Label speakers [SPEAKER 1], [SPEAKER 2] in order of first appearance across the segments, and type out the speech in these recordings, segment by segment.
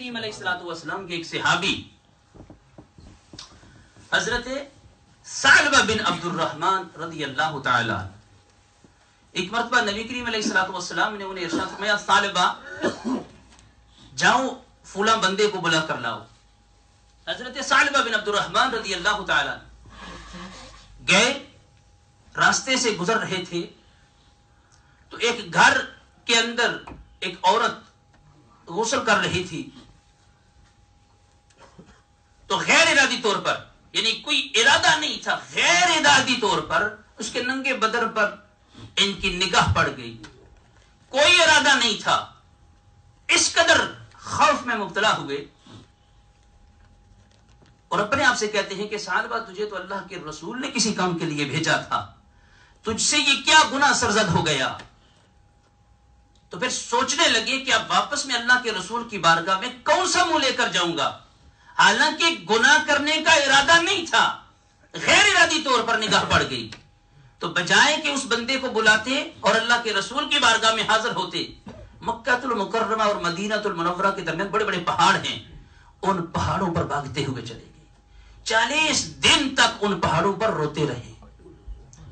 [SPEAKER 1] کریم علیہ الصلوۃ والسلام کے ایک صحابی حضرت ثعلبہ بن عبد الرحمن رضی اللہ تعالی عنہ، ایک مرتبہ نبی کریم علیہ الصلوۃ والسلام نے انہیں ارشاد فرمایا ثعلبہ جاؤ فلاں بندے کو بلا کر لاؤ۔ حضرت ثعلبہ بن عبد الرحمن رضی اللہ تعالی عنہ گئے، راستے سے گزر رہے تھے تو ایک گھر کے اندر ایک عورت غسل کر رہی تھی، تو غیر ارادی طور پر، یعنی کوئی ارادہ نہیں تھا، غیر ارادی طور پر اس کے ننگے بدن پر ان کی نگاہ پڑ گئی، کوئی ارادہ نہیں تھا، اس قدر خوف میں مبتلا ہوئے اور اپنے آپ سے کہتے ہیں کہ ثعلبہ تجھے تو اللہ کے رسول نے کسی کام کے لیے بھیجا تھا، تجھ سے یہ کیا گناہ سرزد ہو گیا؟ تو پھر سوچنے لگے کہ اب واپس میں اللہ کے رسول کی بارگاہ میں کون سا منہ لے کر جاؤں گا، حالانکہ گناہ کرنے کا ارادہ نہیں تھا، غیر ارادی طور پر نگاہ پڑ گئی۔ تو بجائے کہ اس بندے کو بلاتے اور اللہ کے رسول کی بارگاہ میں حاضر ہوتے، مکہ المکرمہ اور مدینہ المنورہ کے درمیان بڑے بڑے پہاڑ ہیں، ان پہاڑوں پر بھاگتے ہوئے چلے گئے، 40 دن تک ان پہاڑوں پر روتے رہے،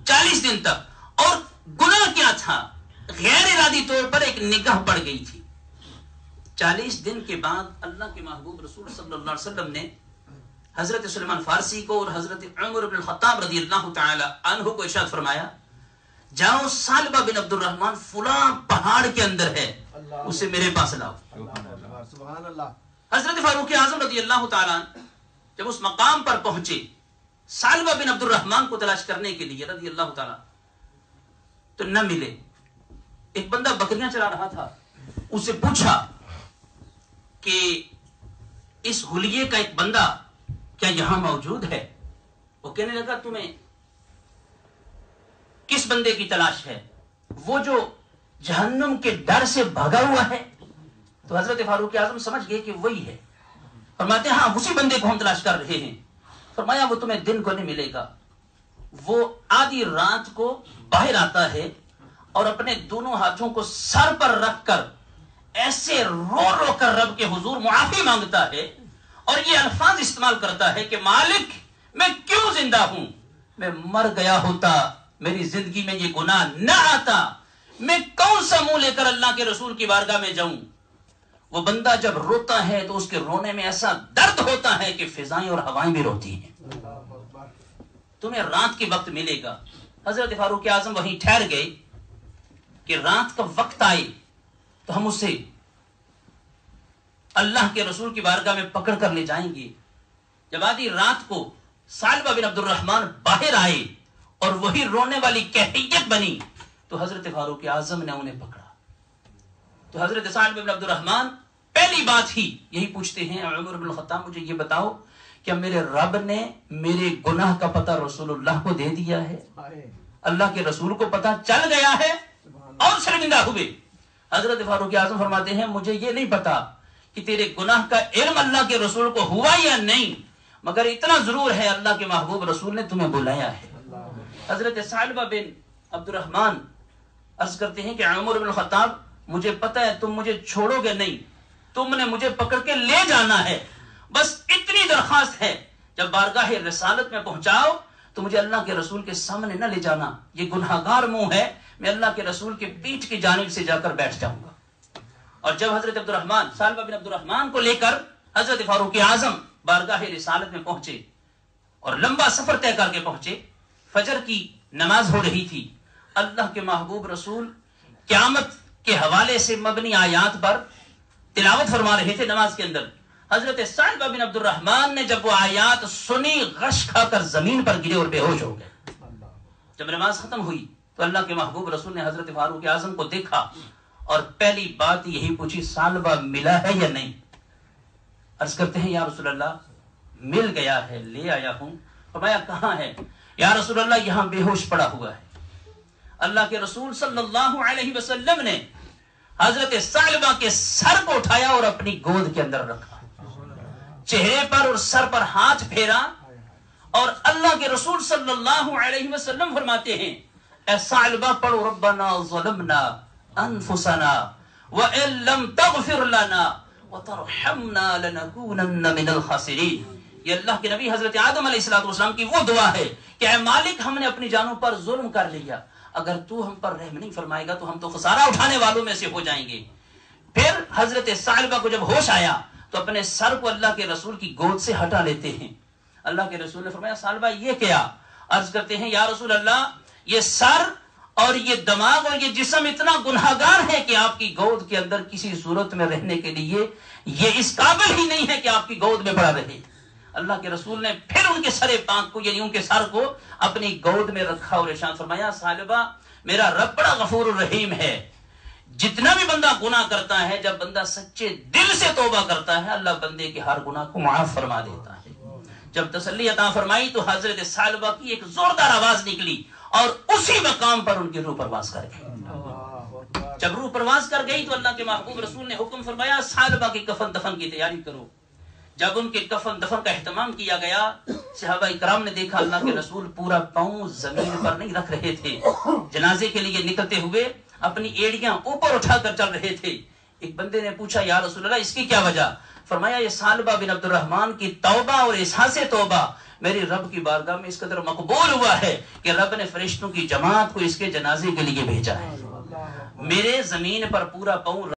[SPEAKER 1] 40 دن تک۔ اور گناہ کیا تھا؟ غیر ارادی طور پر ایک نگاہ پڑ گئی تھی۔ 40 دن کے بعد اللہ کے محبوب رسول صلی اللہ علیہ وسلم نے حضرت سلیمان فارسی کو اور حضرت عمر بن الخطاب رضی اللہ تعالی عنہ کو ارشاد فرمایا جاؤ ثعلبہ بن عبد الرحمن فلاں پہاڑ کے اندر ہے، اسے میرے پاس لاؤ۔
[SPEAKER 2] سبحان اللہ۔
[SPEAKER 1] حضرت فاروق اعظم رضی اللہ تعالی عنہ جب اس مقام پر پہنچے ثعلبہ بن عبد الرحمن کو تلاش کرنے کے لیے رضی اللہ تعالی تو نہ ملے۔ ایک بندہ بکریاں چلا رہا تھا، اسے پوچھا کہ اس حلیے کا ایک بندہ کیا یہاں موجود ہے؟ وہ کہنے لگا تمہیں کس بندے کی تلاش ہے؟ وہ جو جہنم کے ڈر سے بھاگا ہوا ہے۔ تو حضرت فاروق اعظم سمجھ گئے کہ وہی ہے، فرماتے ہیں ہاں اسی بندے کو ہم تلاش کر رہے ہیں۔ فرمایا وہ تمہیں دن کو نہیں ملے گا، وہ آدھی رات کو باہر آتا ہے اور اپنے دونوں ہاتھوں کو سر پر رکھ کر ایسے رو رو کر رب کے حضور معافی مانگتا ہے اور یہ الفاظ استعمال کرتا ہے کہ مالک میں کیوں زندہ ہوں، میں مر گیا ہوتا، میری زندگی میں یہ گناہ نہ آتا، میں کون سا منہ لے کر اللہ کے رسول کی بارگاہ میں جاؤں۔ وہ بندہ جب روتا ہے تو اس کے رونے میں ایسا درد ہوتا ہے کہ فضائیں اور ہوائیں بھی روتی ہیں۔ تمہیں رات کے وقت ملے گا۔ حضرت فاروق اعظم وہیں ٹھہر گئے کہ رات کا وقت آئے تو ہم اسے اللہ کے رسول کی بارگاہ میں پکڑ کر لے جائیں گے۔ جب آدھی رات کو ثعلبہ بن عبد الرحمن باہر آئے اور وہی رونے والی کیفیت بنی تو حضرت فاروق اعظم نے انہیں پکڑا۔ تو حضرت ثعلبہ بن عبد الرحمن پہلی بات ہی یہی پوچھتے ہیں عمر بن الخطاب مجھے یہ بتاؤ کہ میرے رب نے میرے گناہ کا پتہ رسول اللہ کو دے دیا ہے؟ اللہ کے رسول کو پتہ چل گیا ہے اور شرمندہ ہوئے؟ حضرت فاروق اعظم فرماتے ہیں مجھے یہ نہیں پتا کہ تیرے گناہ کا علم اللہ کے رسول کو ہوا یا نہیں، مگر اتنا ضرور ہے اللہ کے محبوب رسول نے تمہیں بلایا ہے۔ حضرت ثعلبہ بن عبد الرحمن عرض کرتے ہیں کہ عمر بن الخطاب مجھے پتہ ہے تم مجھے چھوڑو گے نہیں، تم نے مجھے پکڑ کے لے جانا ہے، بس اتنی درخواست ہے جب بارگاہ رسالت میں پہنچاؤ تو مجھے اللہ کے رسول کے سامنے نہ لے جانا، یہ گناہگار منہ ہے، میں اللہ کے رسول کے پیٹھ کی جانب سے جا کر بیٹھ جاؤں گا۔ اور جب حضرت عبد الرحمن ثعلبہ بن عبد الرحمن کو لے کر حضرت فاروق اعظم بارگاہ رسالت میں پہنچے اور لمبا سفر طے کر کے پہنچے، فجر کی نماز ہو رہی تھی، اللہ کے محبوب رسول قیامت کے حوالے سے مبنی آیات پر تلاوت فرما رہے تھے نماز کے اندر۔ حضرت ثعلبہ بن عبد الرحمن نے جب وہ آیات سنی غش کھا کر زمین پر گرے اور بے ہوش ہو گئے۔ جب نماز ختم ہوئی تو اللہ کے محبوب رسول نے حضرت فاروق اعظم کو دیکھا اور پہلی بات یہی پوچھی ثعلبہ ملا ہے یا نہیں؟ عرض کرتے ہیں یا رسول اللہ مل گیا ہے، لے آیا ہوں۔ فرمایا کہاں ہے؟ یا رسول اللہ یہاں بے ہوش پڑا ہوا ہے۔ اللہ کے رسول صلی اللہ علیہ وسلم نے حضرت ثعلبہ کے سر کو اٹھایا اور اپنی گود کے اندر رکھا، چہرے پر اور سر پر ہاتھ پھیرا اور اللہ کے رسول صلی اللہ علیہ وسلم فرماتے ہیں اے ثعلبہ پڑھو ربنا ظلمنا انفسنا وان لم تغفر لنا وَتَرْحَمْنَا لَنَكُونَنَّ مِنَ الْخَاسِرِينَ۔ یہ اللہ کے نبی حضرت آدم علیہ السلام کی وہ دعا ہے کہ اے مالک ہم نے اپنی جانوں پر ظلم کر لیا، اگر تو ہم پر رحم نہیں فرمائے گا تو ہم تو خسارہ اٹھانے والوں میں سے ہو جائیں گے۔ پھر حضرت ثعلبہ کو جب ہوش آیا تو اپنے سر کو اللہ کے رسول کی گود سے ہٹا لیتے ہیں۔ اللہ کے رسول نے فرمایا ثعلبہ یہ کیا؟ عرض کرتے ہیں یا رسول اللہ یہ سر اور یہ دماغ اور یہ جسم اتنا گناہگار ہے کہ آپ کی گود کے اندر کسی صورت میں رہنے کے لیے یہ اس قابل ہی نہیں ہے کہ آپ کی گود میں پڑا رہے۔ اللہ کے رسول نے پھر ان کے سر پاک کو یعنی ان کے سر کو اپنی گود میں رکھا اور ارشاد فرمایا ثعلبہ میرا رب بڑا غفور الرحیم ہے، جتنا بھی بندہ گناہ کرتا ہے جب بندہ سچے دل سے توبہ کرتا ہے اللہ بندے کے ہر گناہ کو معاف فرما دیتا ہے۔ جب تسلی عطا فرمائی تو حضرت ثعلبہ کی ایک زوردار آواز نکلی اور اسی مقام پر ان کی روح پرواز کر گئی۔ جب روح پرواز کر گئی تو اللہ کے محبوب رسول نے حکم فرمایا ثعلبہ کی کفن دفن کی تیاری کرو۔ جب ان کے کفن دفن کا اہتمام کیا گیا صحابہ کرام نے دیکھا اللہ کے رسول پورا پاؤں زمین پر نہیں رکھ رہے تھے، جنازے کے لیے نکلتے ہوئے اپنی ایڑیاں اوپر اٹھا کر چل رہے تھے۔ ایک بندے نے پوچھا یا رسول اللہ اس کی کیا وجہ؟ فرمایا یہ ثعلبہ بن عبد الرحمن کی توبہ اور احساس توبہ میرے رب کی بارگاہ میں اس قدر مقبول ہوا ہے کہ رب نے فرشتوں کی جماعت کو اس کے جنازے کے لیے بھیجا ہے۔ میرے زمین پر پورا پاؤں